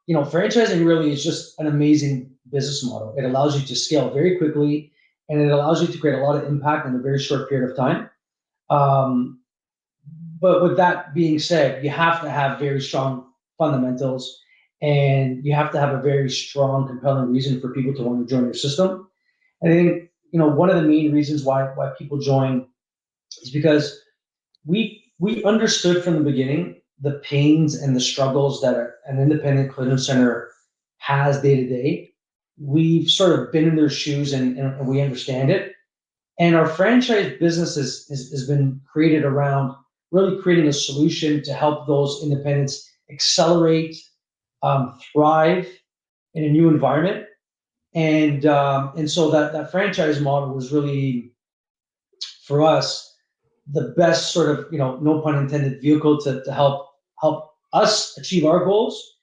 franchising really is just an amazing business model. It allows you to scale very quickly, and it allows you to create a lot of impact in a very short period of time. Um, but with that being said, you have to have very strong fundamentals, and you have to have a very strong, compelling reason for people to want to join your system. And I think one of the main reasons why people join is because we understood from the beginning the pains and the struggles that an independent clinician center has day to day. We've sort of been in their shoes, and we understand it. And our franchise business has been created around really creating a solution to help those independents accelerate, thrive in a new environment. And so that franchise model was really, for us, the best sort of, no pun intended, vehicle to help us achieve our goals,